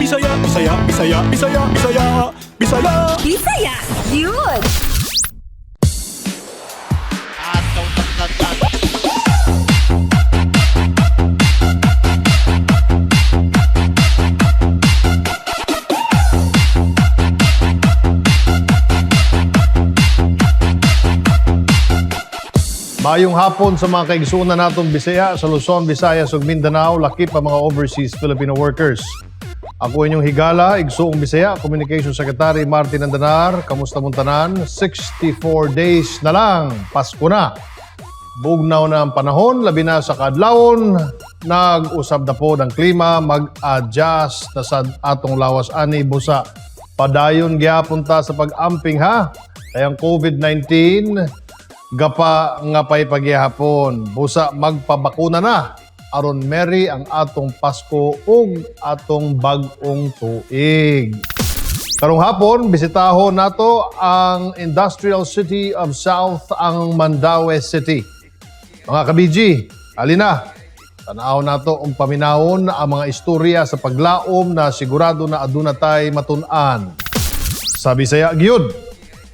Bisaya, Bisaya, Bisaya, Bisaya, Bisaya, Bisaya. Bisaya Gyud. Atong tatatan. Mayong hapon sa mga kaigsunan natong Bisaya sa Luzon, Visayas ug Mindanao, lakip ang mga overseas Filipino workers. Ako inyong higala, igsuong Bisaya, Communication Secretary Martin Andanar. Kamusta mong tanan? 64 days na lang, Pasko na. Bugnaw na ang panahon, labi na sa kadlawon. Nag-usab na po ng klima, mag-adjust na sa atong lawas ani busa. Padayon gyapon ta sa pag-amping ha. Kayang COVID-19 gapa nga pay pagyahapon. Busa magpabakuna na. Aron merry ang atong Pasko ug atong bag-ong tuig. Karong hapon, bisitahon nato ang Industrial City of South, ang Mandaue City. Mga ka-BG, alina, tanaw nato og paminawon ang mga istorya sa paglaom na sigurado na aduna tay matun-an. Sa Bisaya Gyud,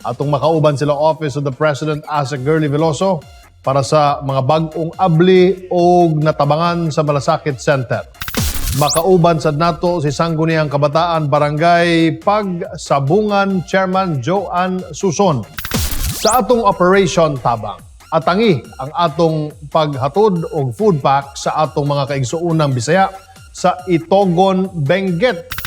atong makauban sila Office of the President Asec Enriquez Veloso para sa mga bag-ong abli o natabangan sa Malasakit Center. Makauban sad nato si Sangguniang Kabataan Barangay Pagsabungan Chairman Joane Suson sa atong Operation Tabang. Atangi ang atong paghatod og food pack sa atong mga kaigsuunang Bisaya sa Itogon, Benguet.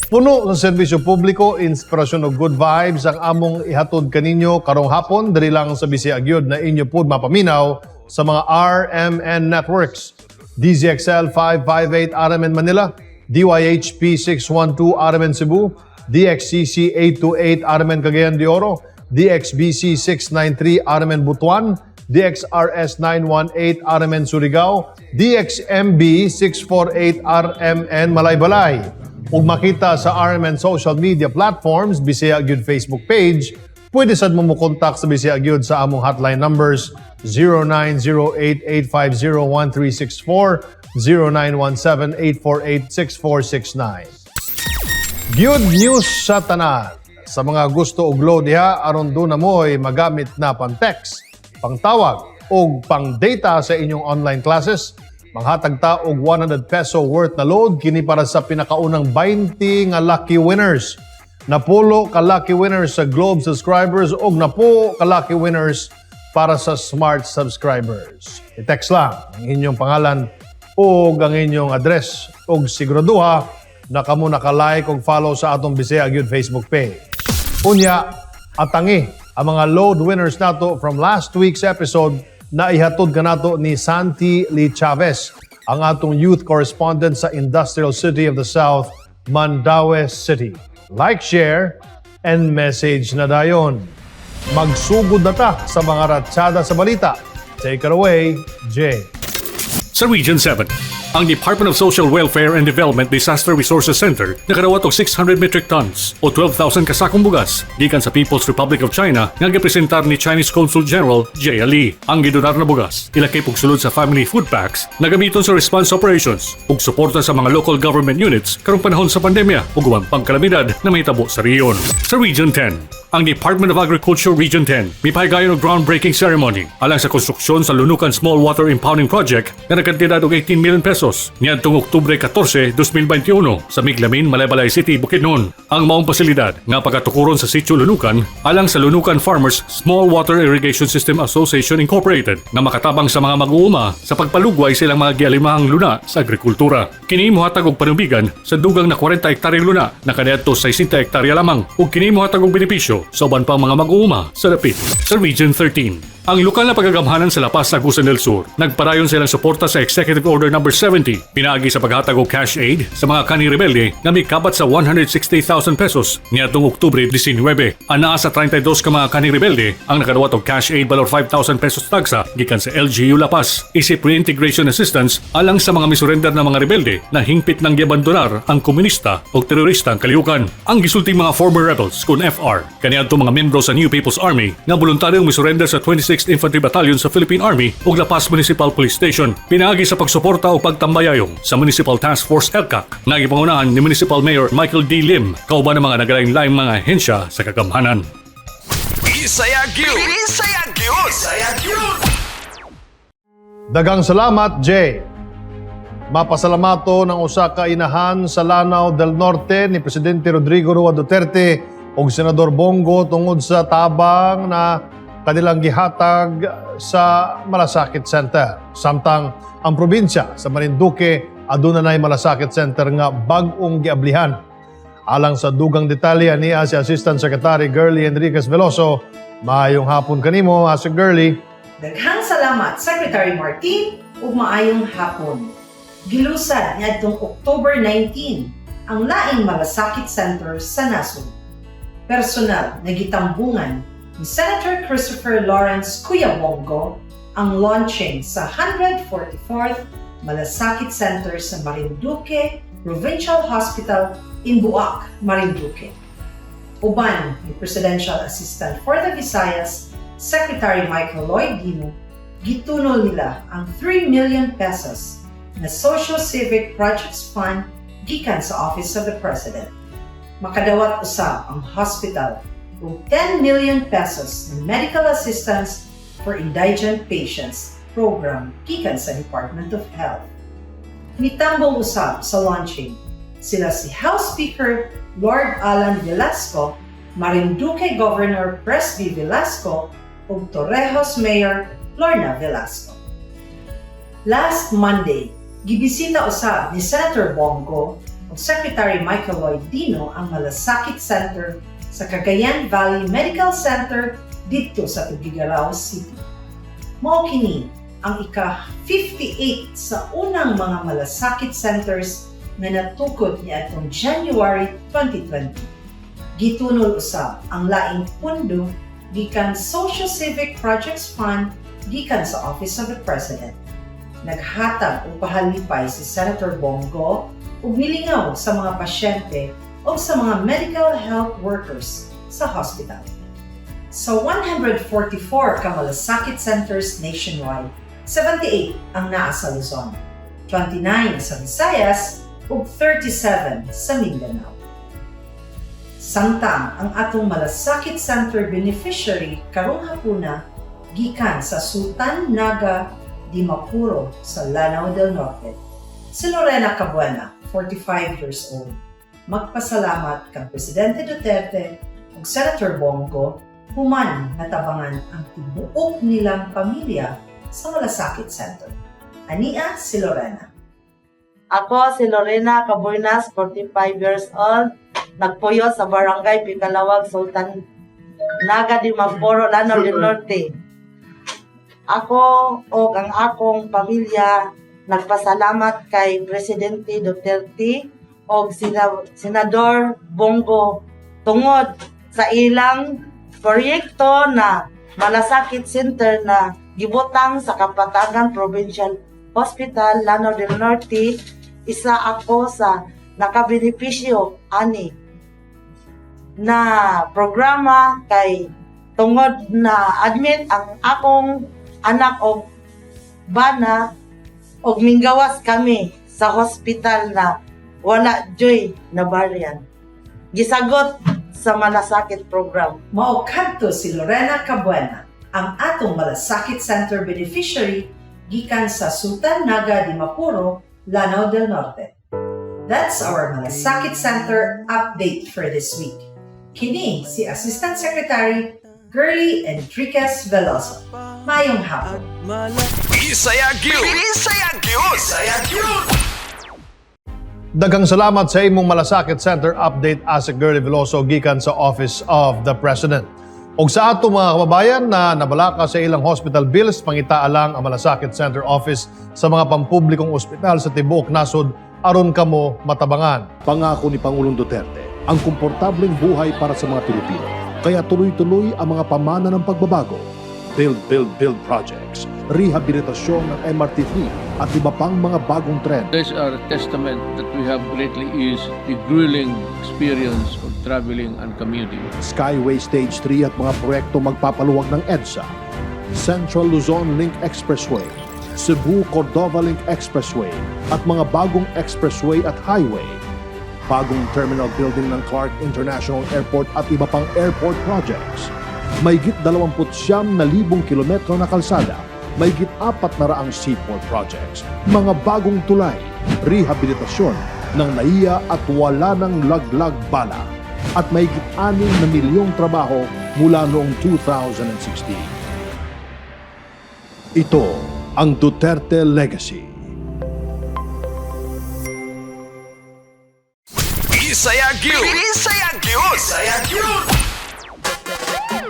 Puno sa serbisyo publiko, inspirasyon o good vibes ang among ihatod kaninyo karong hapon. Dali lang sa Bisaya Gyud na inyo pod mapaminaw sa mga RMN networks. DZXL 558 RMN Manila, DYHP 612 RMN Cebu, DXCC 828 RMN Cagayan de Oro, DXBC 693 RMN Butuan, DXRS 918 RMN Surigao, DXMB 648 RMN Malaybalay. Ug makita sa RMN social media platforms, Bisaya Gyud Facebook page, pwede sad mo kontak sa Bisaya Gyud sa among hotline numbers 0908-850-1364, 0917-848-6469. Gyud News sa tanan. Sa mga gusto og load diha, aron do na mo'y magamit na pang-text, pang-tawag, o pang-data sa inyong online classes. Manghatag ta og 100 peso worth na load kini para sa pinakaunang 20 nga lucky winners. Napulo ka lucky winners sa Globe subscribers og napo ka lucky winners para sa Smart subscribers. I-text lang ang inyong pangalan o ang inyong address og siguraduha na kamo naka-like og follow sa atong Bisaya Gyud Facebook page. Unya, atangi ang mga load winners nato from last week's episode na ihatod ka nato ni Santi Lee Chavez, ang atong youth correspondent sa Industrial City of the South, Mandaue City. Like, share, and message na dayon. Magsugod na ta sa mga ratsada sa balita. Take it away, Jay. Sa Region 7, ang Department of Social Welfare and Development Disaster Resources Center nakadawat og 600 metric tons o 12,000 kasakong bugas gikan sa People's Republic of China nga gipresentar ni Chinese Consul General Jia Li. Ang gidonar na bugas ilakip og sulod sa family food packs na gamiton sa response operations ug suporta sa mga local government units karong panahon sa pandemya ug ubang pangkalamidad na mahitabo sa riyon. Sa Region 10, ang Department of Agriculture Region 10 mipahigayon og groundbreaking ceremony alang sa konstruksyon sa Lunukan Small Water Impounding Project nga nagkantidad og 18 million pesos niadtong Oktubre 14, 2021 sa Miglamin, Malaybalay City, Bukidnon. Ang maong pasilidad nga pagatukuron sa sitio Lunukan alang sa Lunukan Farmers Small Water Irrigation System Association Incorporated na makatabang sa mga mag-uuma sa pagpalugway sa ilang mga gialimahang luna sa agrikultura. Kini mohatag og panubigan sa dugang na 40 hektaryang luna na kaniadto sa 60 hektarya lamang ug kini mohatag og benepisyo sa uban pang mga mag-uuma sa dapit. Sa Region 13, ang lokal na pagagamhanan sa Lapas, Agusan del Sur nagpadayon silang suporta sa Executive Order No. 70 pinaagi sa paghatag og cash aid sa mga kani rebelde nga mikabat sa 160,000 pesos niadtong Oktubre 19. Anaa sa 32 ka mga kani rebelde ang nakadawat og cash aid balor 5,000 pesos tagsa gikan sa LGU Lapas isip reintegration assistance alang sa mga misurrender na mga rebelde na hingpit nang giabandonar ang komunista o terorista ang kalihukan. Ang gisulting mga former rebels kun FR kaniadto mga membro sa New People's Army nga voluntaryong misurrender sa 26th Infantry Battalion sa Philippine Army ug Lapas Municipal Police Station pinaagi sa pagsuporta o pagtambayayong sa Municipal Task Force ELCAC na gipangunahan ni Municipal Mayor Michael D. Lim kauban ng mga nagalain-laing mga ahensya sa kagamhanan. Bisaya Gyud! Bisaya Gyud! Bisaya Gyud! Dagang salamat, Jay. Mapasalamato ng usa ka inahan sa Lanao del Norte ni Presidente Rodrigo Roa Duterte ug Senador Bongo tungod sa tabang na kanilang gihatag sa Malasakit Center. Samtang ang probinsya sa Marinduque aduna nay Malasakit Center nga bag-ong giablihan. Alang sa dugang detalye niya si Assistant Secretary Enriquez Veloso. Maayong hapon kanimo, Asec Girlie. Daghang salamat, Secretary Martin, ug maayong hapon. Gilusad niadtong October 19 ang laing Malasakit Center sa nasod. Personal na gitambungan ni Senator Christopher Lawrence Kuya Bongo ang launching sa 144th Malasakit Center sa Marinduque Provincial Hospital in Buak, Marinduque. Uban ni Presidential Assistant for the Visayas, Secretary Michael Lloyd Dino, gitunol nila ang 3 million pesos na Social Civic Projects Fund gikan sa Office of the President. Makadawat usab ang hospital og 10 million pesos na medical assistance for indigent patients program gikan sa Department of Health. Mitambong usab sa launching sila si House Speaker Lord Alan Velasco, Marinduque Governor Presby Velasco ug Torrejos Mayor Lorna Velasco. Last Monday, gibisita usab ni Senator Bongo ug Secretary Michael Lloyd Dino ang Malasakit Center sa Cagayan Valley Medical Center dito sa Tugigaraw City. Mao kini ang ika-58 sa unang mga Malasakit Centers na natukod niadtong January 2020. Gitunol usab ang laing pundo gikan Social Civic Projects Fund gikan sa Office of the President. Naghatag o pahalipay si Senator Bongo ug milingaw sa mga pasyente o sa mga medical health workers sa hospital. Sa 144 ka Malasakit Centers nationwide, 78 ang naa sa Luzon, 29 sa Visayas ug 37 sa Mindanao. Samtang ang atong Malasakit Center beneficiary karong hapuna gikan sa Sultan Naga Dimapuro sa Lanao del Norte. Si Lorena Cabuena, 45 years old, magpasalamat kang Presidente Duterte ug Senator Bongo human natabangan ang tibuok nilang pamilya sa Malasakit Center. Ania si Lorena. Ako si Lorena Cabuena, 45 years old, nagpuyo sa Barangay Pikalawag, Sultan Naga Dimapuro, Lanao del Norte. Ako o ang akong pamilya nagpasalamat kay Presidente Duterte o Senador Bongo tungod sa ilang proyekto na Malasakit Center na gibutang sa Kapatagan Provincial Hospital, Lanao del Norte. Isa ako sa nakabenepisyo ani na programa kay tungod na admit ang akong anak o bana og minggawas kami sa hospital na wala joy na baryan. Gisagot sa Malasakit program. Mao kadto si Lorena Cabuena, ang atong Malasakit Center beneficiary gikan sa Sultan Naga Dimapuro, Lanao del Norte. That's our Malasakit Center update for this week. Kini si Assistant Secretary Enriquez Veloso. Mayong hapon. Bisaya Gyud! Bisaya Gyud! Bisaya Gyud! Daghang salamat sa imong Malasakit Center update, Asec Veloso gikan sa Office of the President. Og sa ato mga kababayan na nabalaka sa ilang hospital bills, pangita lang ang Malasakit Center Office sa mga pampublikong ospital sa tibuok nasod aron kamo matabangan. Pangako ni Pangulong Duterte ang komportableng buhay para sa mga Pilipino. Kaya tuloy-tuloy ang mga pamana ng pagbabago. Build projects, rehabilitasyon ng MRT3 at iba pang mga bagong trend. These are a testament that we have greatly eased the grueling experience of traveling and commuting. Skyway Stage 3 at mga proyekto magpapaluwag ng EDSA, Central Luzon Link Expressway, Cebu-Cordova Link Expressway at mga bagong expressway at highway, bagong terminal building ng Clark International Airport at iba pang airport projects, mahigit 29,000 kilometro na kalsada, mahigit 400 seaport projects, mga bagong tulay, rehabilitasyon ng naiya at wala ng laglag bala, at mahigit 6 na milyong trabaho mula noong 2016. Ito ang Duterte Legacy. Bisaya Gyud! Bisaya Gyud! Bisaya Gyud!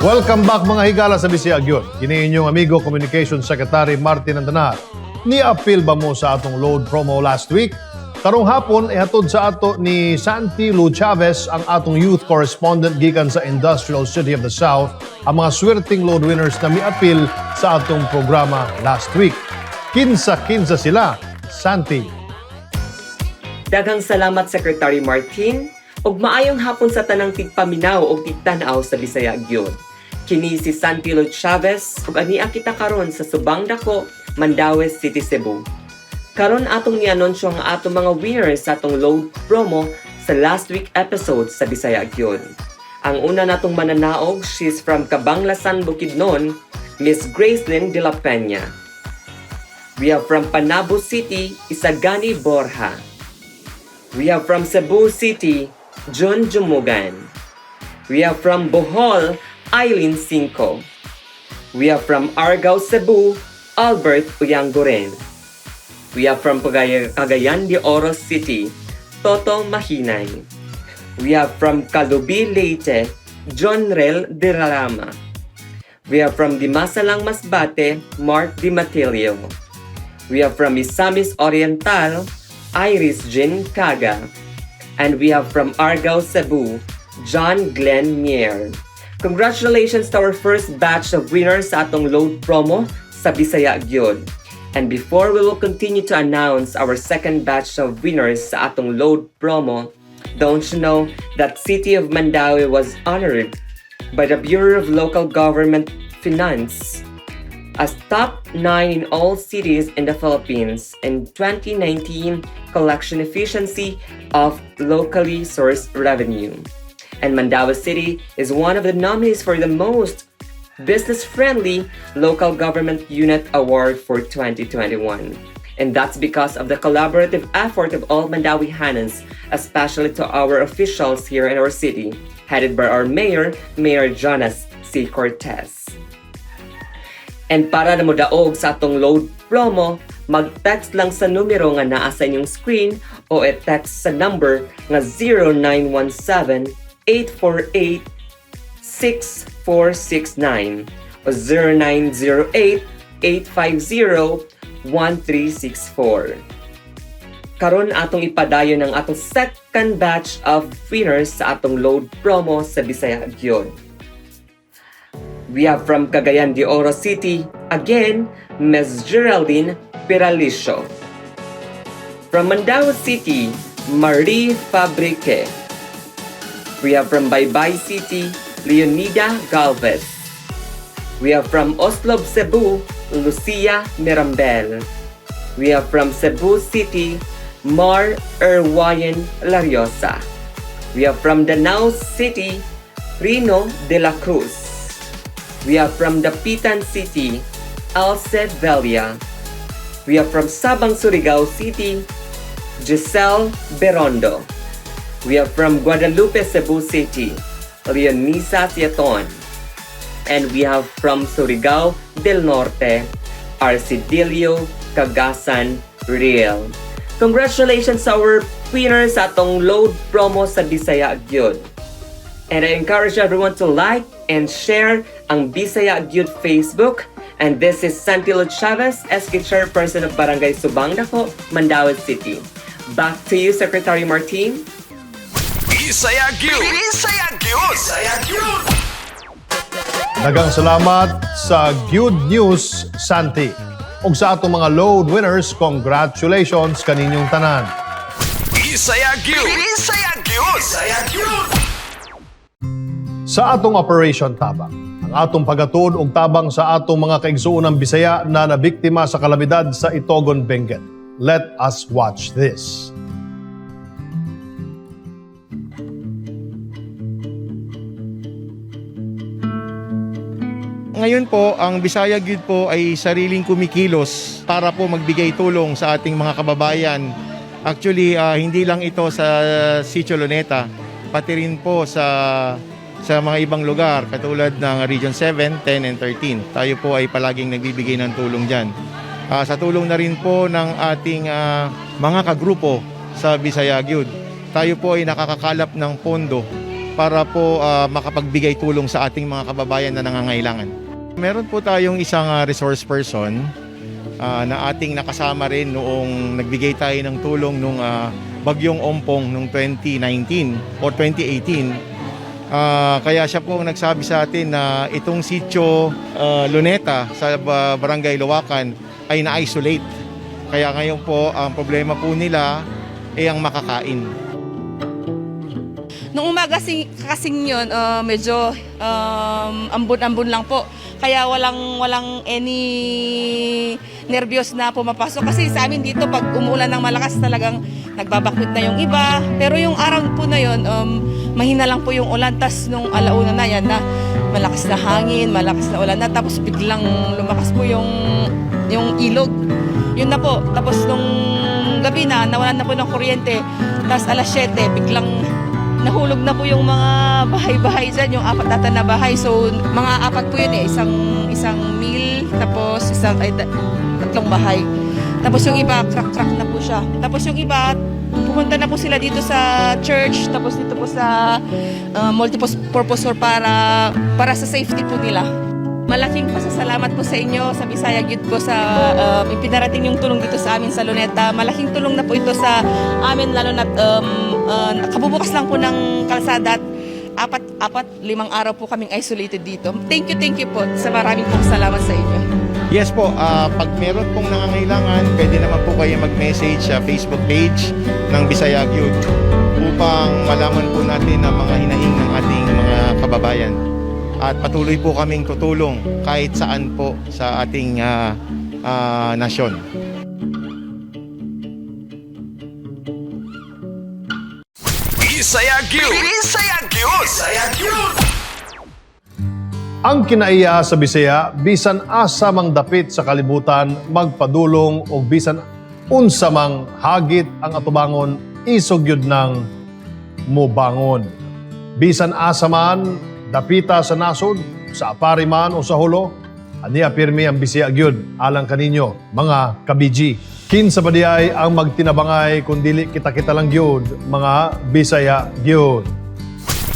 Welcome back mga higala sa Bisaya Gyud. Kini inyong amigo Communication Secretary Martin Andanar. Ni-appeal ba mo sa atong load promo last week? Karong hapon, ihatod sa ato ni Santi Lu Chavez, ang atong youth correspondent gikan sa Industrial City of the South, ang mga swerting load winners na mi-appeal sa atong programa last week. Kinsa-kinsa sila. Santi. Daghang salamat Secretary Martin ug maayong hapon sa tanang tigpaminaw ug tigtanaw sa Bisaya Gyud. Kini si Santi Lu Chavez ug ania kita karon sa Subang Dako, Mandaue City, Cebu. Karon atong ni-anunsyo ang atong mga winners sa atong load promo sa last week episode sa Bisaya Gyud. Ang una natong mananaog, she's from Cabanglasan, Bukidnon, Miss Gracelyn de la Peña. We have from Panabo City, Isagani Borja. We have from Cebu City, Jun Jumugan. We have from Bohol, Eileen Cinco. We have from Argao, Cebu, Albert Uyanguren. We have from Cagayan de Oro City, Toto Mahinay. We have from Calubi, Leyte, John Rel de Rama. We have from Dimasalang Masbate, Mark Di Matilio. We have from Misamis Oriental, Iris Jean Caga. And we have from Argao, Cebu, John Glenn Mier. Congratulations to our first batch of winners sa atong load promo sa Bisaya Gyud. And before we will continue to announce our second batch of winners sa atong load promo, don't you know that City of Mandaue was honored by the Bureau of Local Government Finance as top 9 in all cities in the Philippines in 2019 collection efficiency of locally sourced revenue. And Mandaue City is one of the nominees for the most business-friendly local government unit award for 2021. And that's because of the collaborative effort of all Mandauehanans, especially to our officials here in our city, headed by our Mayor Jonas C. Cortez. And para na mo daog sa atong load promo, mag-text lang sa numero nga naa sa inyong screen o e-text sa number nga 0917-848-6469 o 0908-850-1364. Karon atong ipadayon ang atong second batch of winners sa atong load promo sa Bisaya Gyud. We have from Cagayan de Oro City, again, Ms. Geraldine Piralicio. From Mandaue City, Marie Fabrique. We have from Baybay City, Leonida Galvez. We have from Oslob, Cebu, Lucia Mirambel. We have from Cebu City, Mar Erwayan Lariosa. We have from Danao City, Rino de la Cruz. We have from Dapitan City, Alced Velia. We have from Sabang Surigao City, Giselle Berondo. We have from Guadalupe, Cebu City, Leonisa Siaton. And we have from Surigao del Norte, Arcidilio Cagasan Riel. Congratulations sa our winners sa atong load promo sa Bisaya Gyud. And I encourage everyone to like and share ang Bisaya Gyud Facebook. And this is Santi Lu Chavez, SK Chairperson of Barangay Subang Dako, Mandaue City. Back to you, Secretary Martin. Bisaya Gyud! Bisaya Gyud! Bisaya Gyud! Daghang salamat sa Gyud News, Santi. Ug sa atong mga load winners, congratulations kaninyong tanan. Bisaya Gyud! Bisaya Gyud! Bisaya Gyud! Sa atong Operation Tabang, ang atong pagatod og tabang sa atong mga kaigsuonang Bisaya na nabiktima sa kalamidad sa Itogon, Benguet. Let us watch this. Ngayon po, ang Bisaya Gyud po ay sariling kumikilos para po magbigay tulong sa ating mga kababayan. Actually, hindi lang ito sa Sitio Luneta, pati rin po sa mga ibang lugar katulad ng Region 7, 10, and 13. Tayo po ay palaging nagbibigay ng tulong dyan. Sa tulong na rin po ng ating mga kagrupo sa Bisaya Gyud, tayo po ay nakakakalap ng pondo para po makapagbigay tulong sa ating mga kababayan na nangangailangan. Meron po tayong isang resource person na ating nakasama rin noong nagbigay tayo ng tulong nung bagyong Ompong noong 2019 o 2018. Kaya siya po ang nagsabi sa atin na itong sitio Luneta sa Barangay Luwakan ay na-isolate. Kaya ngayon po ang problema po nila ay ang makakain. Noong umaga kasing yun, medyo ambon-ambon lang po. Kaya walang any nervyos na pumapasok. Kasi sa amin dito, pag umuulan ng malakas, talagang nagbabakwit na yung iba. Pero yung araw po na yun, mahina lang po yung ulan. Tas nung alauna na yan na malakas na hangin, malakas na ulan na. Tapos biglang lumakas po yung ilog. Yun na po. Tapos nung gabi na, nawalan na po ng kuryente. Tas alas 7, biglang nahulog na po yung mga bahay-bahay dyan, yung 4 na bahay. So, mga 4 po yun eh. Isang mill, tapos 3 bahay. Tapos yung iba, crack-crack na po siya. Tapos yung iba, pumunta na po sila dito sa church, tapos dito po sa multi-purpose store para sa safety po nila. Malaking pasasalamat po sa inyo, sa Bisaya Gyud po sa ipinarating yung tulong dito sa amin sa Luneta. Malaking tulong na po ito sa amin, lalo na kabubukas lang po ng kalsada at 5 araw po kaming isolated dito. Thank you po sa maraming pong salamat sa inyo. Yes po, pag meron pong nangangailangan, pwede naman po kayo mag-message sa Facebook page ng Bisaya Gyud upang malaman po natin ang mga hinaing ng ating mga kababayan. At patuloy po kaming tutulong kahit saan po sa ating nasyon. Bisaya Gyud! Bisaya Gyud! Bisaya Gyud! Ang kinaiya sa Bisaya, bisan asa mang dapit sa kalibutan, magpadulong o bisan unsa mang hagit ang atubangon, isog yun ng mubangon. Bisan asa man, dapita sa nasod, sa apariman o sa hulo, aniya pirmi ang Bisaya Gyud alang kaninyo, mga kabiji. Kinsa ba diay ang magtinabangay kung dili kita lang gyud, mga Bisaya Gyud.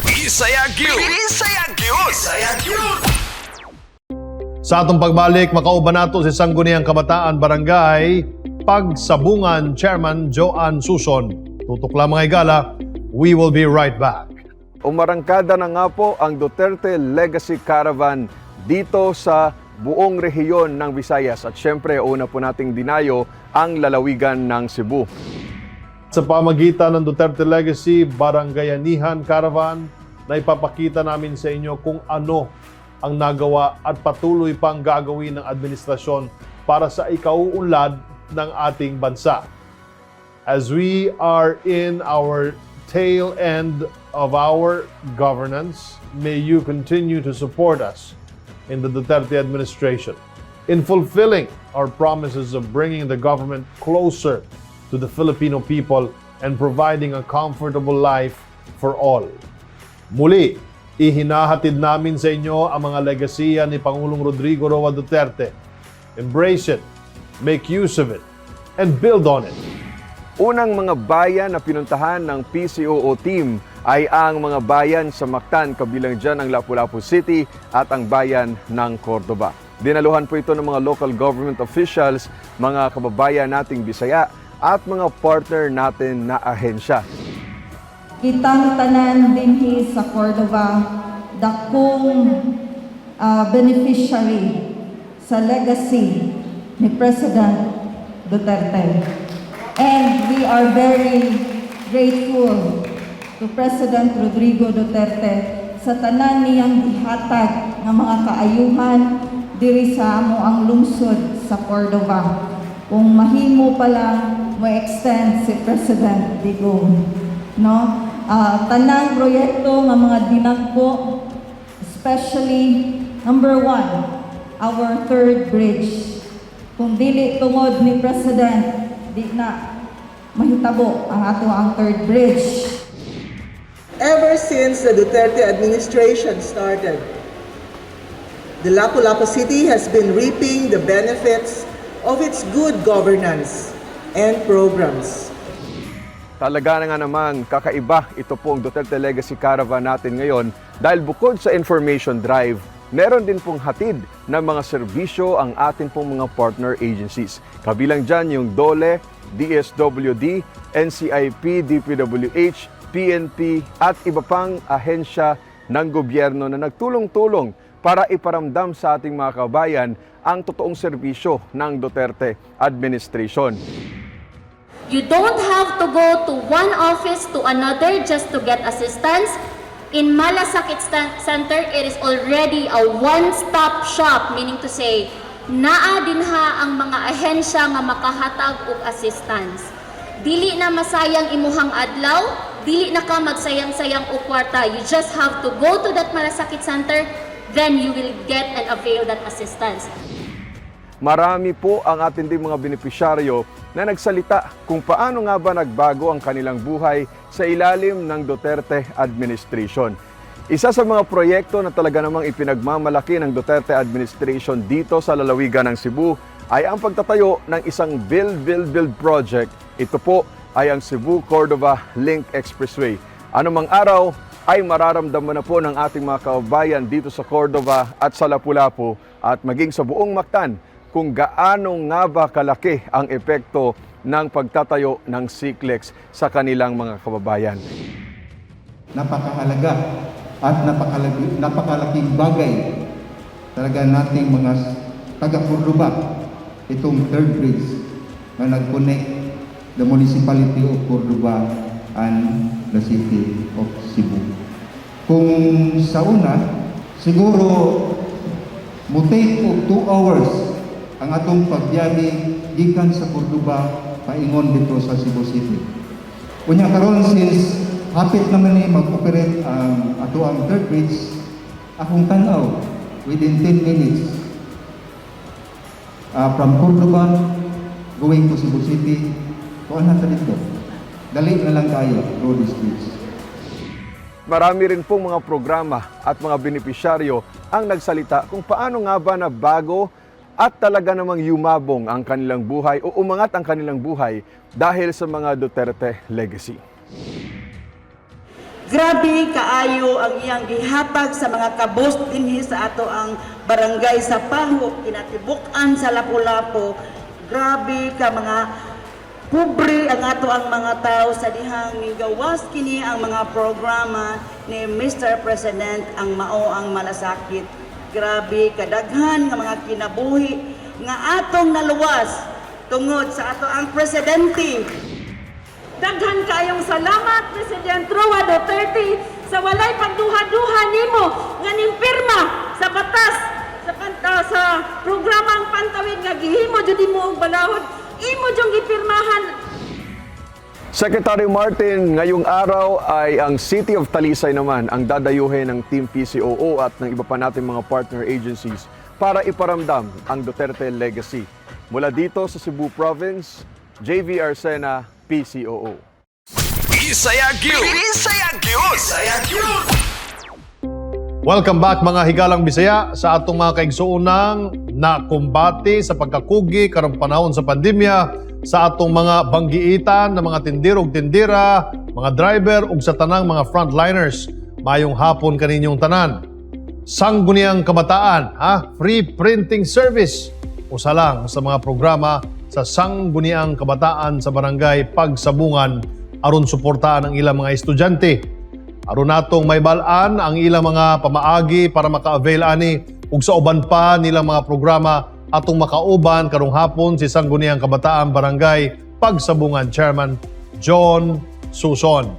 Bisaya Gyud! Bisaya Gyud! Bisaya Gyud! Sa atong pagbalik, makauban nato si Sangguniang Kabataan Barangay Pagsabungan Chairman Joane Suson. Tutok lang mga higala, we will be right back. Umarangkada na nga po ang Duterte Legacy Caravan dito sa buong rehiyon ng Visayas. At syempre, una po nating dinayo ang lalawigan ng Cebu. Sa pamagitan ng Duterte Legacy Barangayanihan Caravan, na ipapakita namin sa inyo kung ano ang nagawa at patuloy pang gagawin ng administrasyon para sa ikauunlad ng ating bansa. As we are in our tail end of our governance, may you continue to support us in the Duterte administration in fulfilling our promises of bringing the government closer to the Filipino people and providing a comfortable life for all. Muli, ihinahatid namin sa inyo ang mga legasiya ni Pangulong Rodrigo Roa Duterte. Embrace it, make use of it, and build on it. Unang mga bayan na pinuntahan ng PCOO team ay ang mga bayan sa Mactan, kabilang dyan ang Lapu-Lapu City at ang bayan ng Cordoba. Dinaluhan po ito ng mga local government officials, mga kababayan nating Bisaya at mga partner natin na ahensya. Kitang tanan dinhi sa Cordoba, dakong beneficiary sa legacy ni President Duterte. And we are very grateful to President Rodrigo Duterte sa tanan niyang ihatag nga mga kaayuhan diri sa amo ang lungsod sa Cordova. Kung mahimo pa lang mo extend si President Digong, no? Tanang proyekto nga mga dinagpo, especially number 1, our third bridge. Kung dili tungod ni President, di na mahitabo ang third bridge. Ever since the Duterte administration started, the Lapu-Lapu City has been reaping the benefits of its good governance and programs. Talaga na nga namang kakaiba ito pong Duterte Legacy Caravan natin ngayon dahil bukod sa information drive, meron din pong hatid ng mga serbisyo ang atin pong mga partner agencies. Kabilang dyan yung DOLE, DSWD, NCIP, DPWH, PNP at iba pang ahensya ng gobyerno na nagtulong-tulong para iparamdam sa ating mga kabayan ang totoong serbisyo ng Duterte administration. You don't have to go to one office to another just to get assistance. In Malasakit Center, it is already a one-stop shop, meaning to say, naa dinha ang mga ahensya nga makahatag og assistance. Dili na masayang imuhang adlaw, dili na ka magsayang-sayang og kwarta. You just have to go to that Malasakit Center, then you will get and avail that assistance. Marami po ang ating ding mga benepisyaryo na nagsalita kung paano nga ba nagbago ang kanilang buhay sa ilalim ng Duterte administration. Isa sa mga proyekto na talaga namang ipinagmamalaki ng Duterte administration dito sa lalawigan ng Cebu ay ang pagtatayo ng isang build project. Ito po ay ang Cebu-Cordova Link Expressway. Anumang araw ay mararamdaman na po ng ating mga kababayan dito sa Cordova at sa Lapu-Lapu at maging sa buong Mactan kung gaano nga ba kalaki ang epekto ng pagtatayo ng SICLEX sa kanilang mga kababayan. Napakahalaga at napakalaking bagay talaga nating mga taga-Cordova itong third bridge na nag-connect the municipality of Cordova and the city of Cebu. Kung sa una, siguro mo take of 2 hours ang atong pagbiyahe gikan sa Cordova paingon dito sa Cebu City. Unya karon since hapit naman ni mag-operate ang ato ang third bridge, akong tanaw within 10 minutes from Cordova going to Cebu City, kuan na dito. Dali na lang tayo through this bridge. Marami rin pong mga programa at mga benepisyaryo ang nagsalita kung paano nga ba na bago at talaga namang yumabong ang kanilang buhay o umangat ang kanilang buhay dahil sa mga Duterte legacy. Grabe kaayo ang iyang gihatag sa mga kabos dinhi sa ato ang barangay sa Pahok, kinatibuk-an sa Lapu-Lapu. Grabe ka mga pobre ang ato ang mga tao sa dihang migawas kini ang mga programa ni Mr. President ang mao ang malasakit. Grabe kadaghan nga mga kinabuhi nga atong naluwas tungod sa ato ang presidente. Daghan kayong salamat, President Roa Duterte, sa walay pagduha-duha nimo nga nimpirma sa batas sa programang pantawid nga gihimo jud mo og balahod, imo jung gipirmahan. Secretary Martin, ngayong araw ay ang City of Talisay naman ang dadayuhin ng Team PCOO at ng iba pa nating mga partner agencies para iparamdam ang Duterte legacy. Mula dito sa Cebu Province, JV Arsena, PCOO. Bisaya Gyud! Bisaya Gyud! Bisaya Gyud! Welcome back mga higalang Bisaya sa atong mga kaigsuunang nakumbati sa pagkakugi karong panahon sa pandemya sa atong mga banggiitan na mga tindir ug tindira, mga driver ug sa tanang mga frontliners. Mayong hapon kaninyong tanan. Sangguniang Kabataan, free printing service. Usa lang sa mga programa sa Sangguniang Kabataan sa Barangay Pagsabungan aron suportahan ang ilang mga estudyante. Aron natong may balaan ang ilang mga pamaagi para maka-avail ani ug sa uban pa nilang mga programa atong makauban karong hapon si Sangguniang Kabataan Barangay Pagsabungan Chairman John Suson.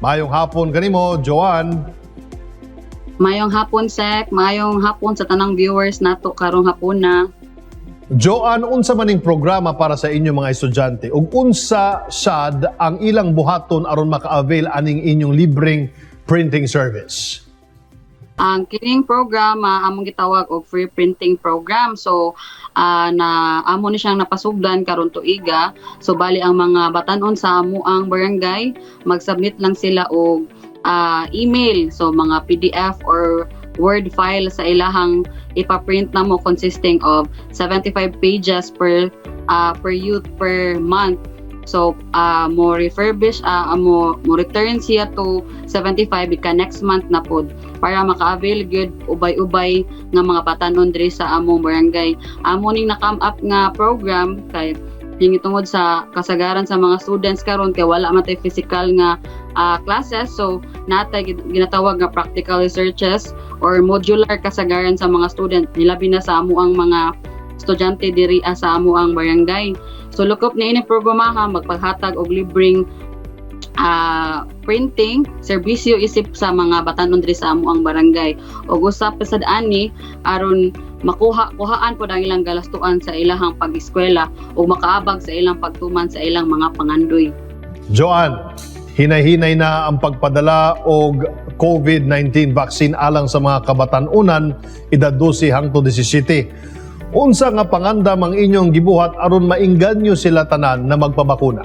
Mayong hapon kanimo, Joane. Mayong hapon, Sec. Mayong hapon sa tanang viewers nato karong hapon na. Joane, unsa maning programa para sa inyong mga estudyante ug unsa sad ang ilang buhaton aron maka-avail aning inyong libreng printing service? Ang kining program among gitawag og free printing program. So na amo ni siyang napasugdan karon tuiga. So bali ang mga batan-on sa amo ang barangay mag-submit lang sila og email, so mga PDF or Word file sa ilahang ipaprint na mo consisting of 75 pages per youth per month. So mo refurbish mo return siya to 75 ika next month na pod para maka-avail gyud ubay-ubay nga mga batanon diri sa among barangay. Amo ning na-come up nga program kay hingi tungod sa kasagaran sa mga students karon kay wala man tay physical nga classes, so natay ginatawag nga practical researches or modular kasagaran sa mga student nilabi na sa amo ang mga estudyante diri sa amo ang barangay. So lukop ni ini programaha magpaghatag og libreng printing serbisyo isip sa mga batanon diri sa amo ang barangay. Og usap sad ani aron kuhaan po ang ilang galastuan sa ilahang pag-eskwela o makaabag sa ilang pagtuman sa ilang mga pangandoy. Joane, hinay-hinay na ang pagpadala og COVID-19 vaccine alang sa mga kabatan-unan edad 12 hangtod 17. Unsa nga pangandam ang inyong gibuhat aron maingganyo sila tanan na magpabakuna?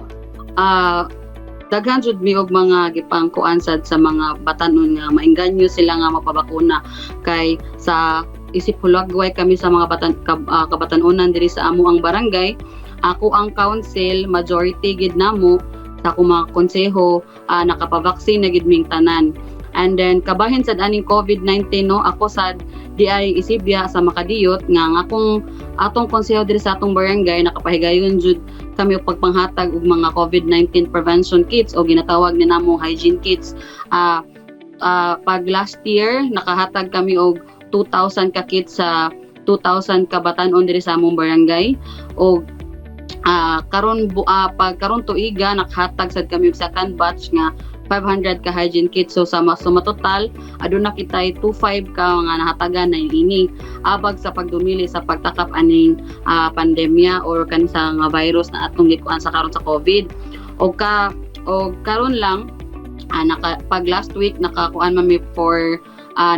Daghan jud mi og mga gipangkuan sad sa mga batanon nga maingganyo sila nga magpabakuna kay sa isip hulagway kami sa mga kabatan-unan diri sa amo ang barangay. Ako ang council majority gid namo sa akong mga konseho nakapavaccine na gid ming tanan. And then kabahin sad aning COVID-19 no, ako sad di ay isibya sa makadiyot nga ang atong konseho diri sa atong barangay nakapahigayon jud kami og pagpanghatag og mga COVID-19 prevention kits o ginatawag ni namong hygiene kits. Pag last year nakahatag kami og 2,000 ka kits sa 2,000 ka batan-on diri sa among barangay og karon tuiga nakahatag sad kami og second batch nga 500 ka hygiene kits. So sa total aduna kitay 25 ka nga nahatagan na ini abag sa pagdumili sa pagtakap aning pandemya or kansa nga virus na atong gikuan sa karon sa COVID. O karon lang pag last week nakakuan mami for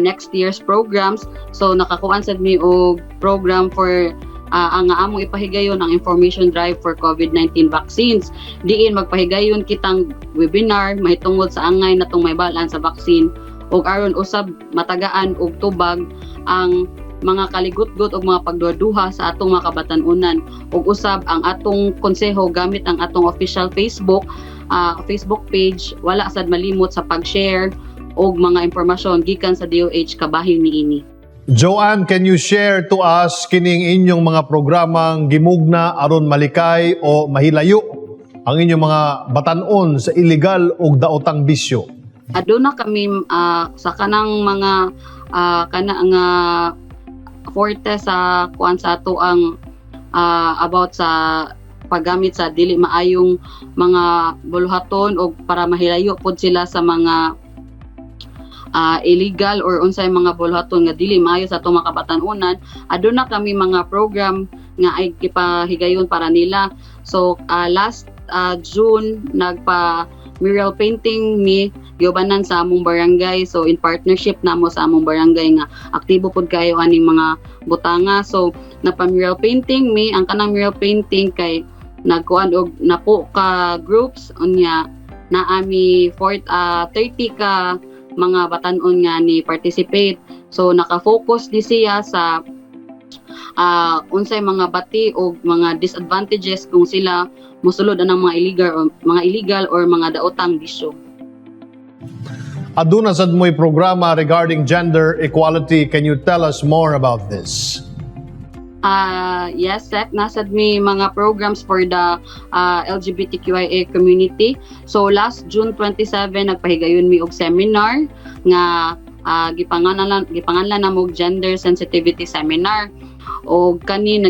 next year's programs. So nakakuan sad mi og program for ang among ipahigayon ang information drive for COVID-19 vaccines. Diin magpahigayon kitang webinar mahitungod sa angay natong may balaan sa vaccine ug aron usab matagaan og tubag ang mga kaligutgot og mga pagduha sa atong mga kabatan-unan ug usab ang atong konseho gamit ang atong official Facebook page wala sad malimot sa pag-share og mga impormasyon gikan sa DOH kabahin niini. Joane, can you share to us kining inyong mga programang gimugna aron malikay o mahilayo ang inyong mga batan-on sa illegal o daotang bisyo? Aduna kami sa kanang mga nga forte sa kuan sa ato ang about sa paggamit sa dili maayong mga buluhaton o para mahilayo pod sila sa mga illegal or unsay mga buluhaton nga dili maayo sa atong mga kabatan-unan. Aduna kami mga program nga ay gipahigayon para nila. So last June nagpa mural painting ni giubanan sa among barangay. So in partnership namo sa among barangay nga aktibo pod kayo aning mga butanga. So nagpa mural painting mi ang kanang mural painting kay nagkuan og napo ka groups unya naami 30 ka mga batan-on nga ni participate. So naka-focus di siya sa unsay mga bati o mga disadvantages kung sila mosulod anang mga illegal or mga daotang bisyo. Aduna sad mo'y programa regarding gender equality. Can you tell us more about this? Yes, Sec. Nasad may mga programs for the LGBTQIA community. So last June 27 nagpahigayon mi og seminar nga gipanganlan na mo gender sensitivity seminar. O kani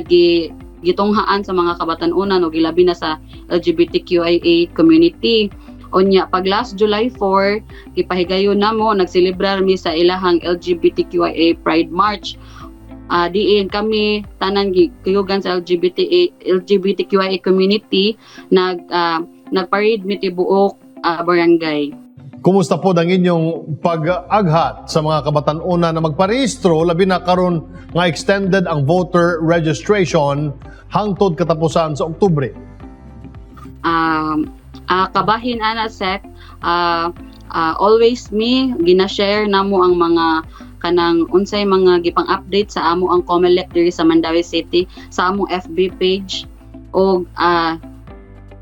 gitunghaan sa mga kabatan-unan o gilabi na sa LGBTQIA community. Unya pag last July 4 gipahigayon namo nagselebrar mi sa ilahang LGBTQIA Pride March. Diin kami tanan kayugan sa LGBTQIA community nagparade mi tibuok barangay. Kumusta po ang inyong pag-aghat sa mga kabatan-una na magparehistro labi na karon nga extended ang voter registration hangtod katapusan sa Oktubre? Kabahin ana Sec, always me gina-share namo ang mga kanang unsay mga gipang update sa amo ang COMELEC diri sa Mandaue City sa among FB page o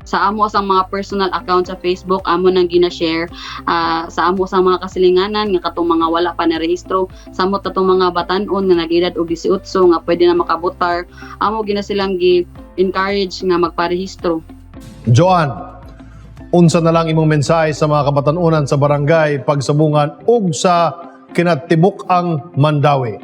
sa amo sa mga personal account sa Facebook amo nang gina-share sa amo sa mga kasilinganan nga katong mga wala pa na rehistro sa amo tatong mga batan-on nga nag-edad og 18 nga pwede na makabotar amo gina silang gi-encourage nga magparehistro. Joane, unsa na lang imong mensahe sa mga kabatan-unan sa barangay Pagsabungan ug sa kinatibuk ang Mandaue?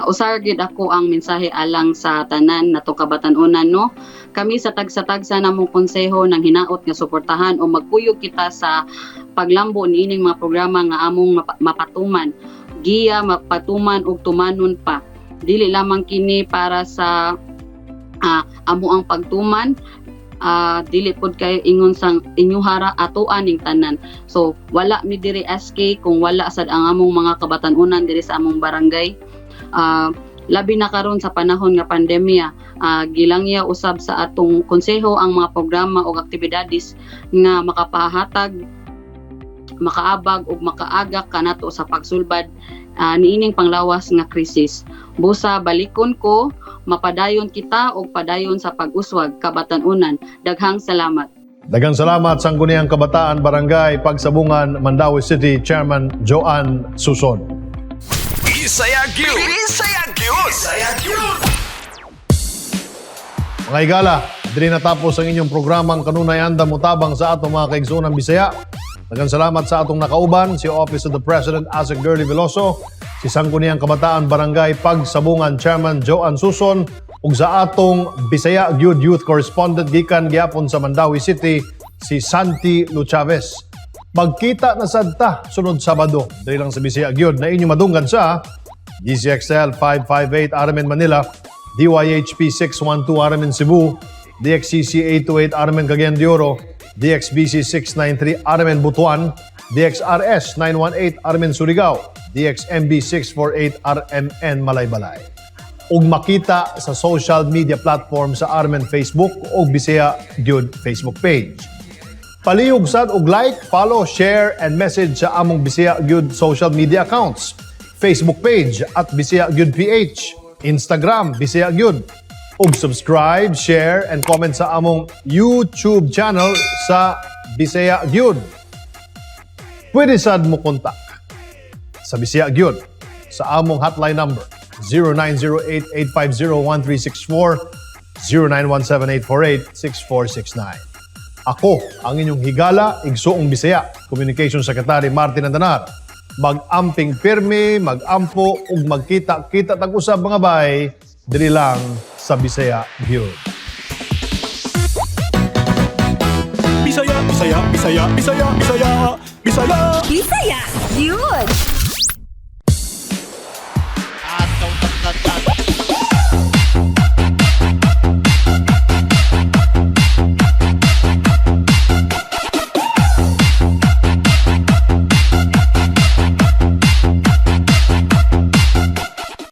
Usar gid ako ang mensahe alang sa tanan nato kabatan-unan no. Kami sa tagsa-tagsa namong konseho nang hinaot nga suportahan o magkuyog kita sa paglambo niining mga programa nga among mapatuman. Giya mapatuman og tumanon pa. Dili lamang kini para sa amo ang pagtuman, dili pod kayo ingon sang inyuhara atoan ning tanan. So wala mi diri SK kung wala sad ang among mga kabatan-unan diri sa among barangay. Labi na karon sa panahon nga pandemya, gilangya usab sa atong konseho ang mga programa o aktibidades nga makapahatag, makaabag ug makaagak kanato sa pagsulbad niining panglawas nga krisis. Busa balikon ko, mapadayon kita og padayon sa pag-uswag kabatan-unan. Daghang salamat. Daghang salamat sa Sangguniang Kabataan Barangay Pagsabungan, Mandaue City Chairman Joane Suson. Bisaya Gyud! Bisaya Gyud! Bisaya Gyud! Mga higala, diri natapos ang inyong programang kanunay andam motabang sa atong mga kaigsuonang Bisaya. Daghang salamat sa atong nakauban, si Office of the President Asec Enriquez Veloso, si Sangguniang Kabataan Barangay Pagsabungan Chairman Joane Suson, ug sa atong Bisaya Gyud Youth Correspondent gikan gyapon sa Mandaue City, si Santi Luchavez. Magkita na sadta sunod Sabado diri lang sa Bisaya Gyud na inyo madunggan sa DCXL 558 Armen Manila, DYHP 612 Armen Cebu, DXCC 828 Armen Cagayan de Oro, DXBC 693 Armen Butuan, DXRS 918 Armen Surigao, DXMB 648 RMN Malaybalay. Ug makita sa social media platform sa Armen Facebook ug Bisaya Gyud Facebook page. Palihog sad og like, follow, share, and message sa among Bisaya Gyud social media accounts. Facebook page at Bisaya Gyud PH, Instagram Bisaya Gyud, ug subscribe, share, and comment sa among YouTube channel sa Bisaya Gyud. Pwede sad mo kontak sa Bisaya Gyud sa among hotline number 0908-850-1364, 0917-848-6469. Ako, ang inyong higala, igsuong Bisaya, Communication Secretary Martin Andanar. Mag-amping pirmi, mag-ampo, ug magkita-kita tag-usab mga bay, diri lang sa Bisaya Gyud. Bisaya, Bisaya, Bisaya, Bisaya, Bisaya, Bisaya. Bisaya Gyud.